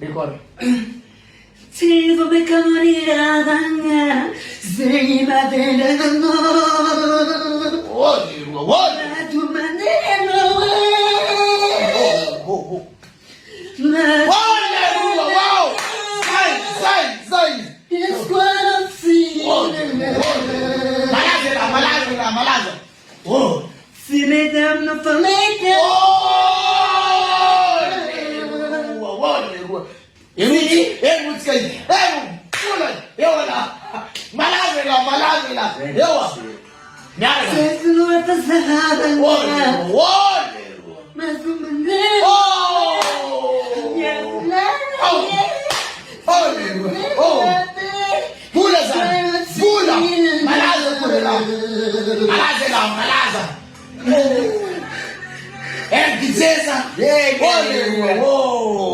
Record. Silvo beccamoria d'angara, segni ma delano. Olha, Ma tu mandelo. olha, uau! Sai! Malaza! Oh! Se me dão no planeta. Olha! Eu música aí! Eu lá! Malaza lá! Eu! Nada! Se não é passada. Olha! Mas o mandelo. Pula! Malaza! É que cesa! Olha!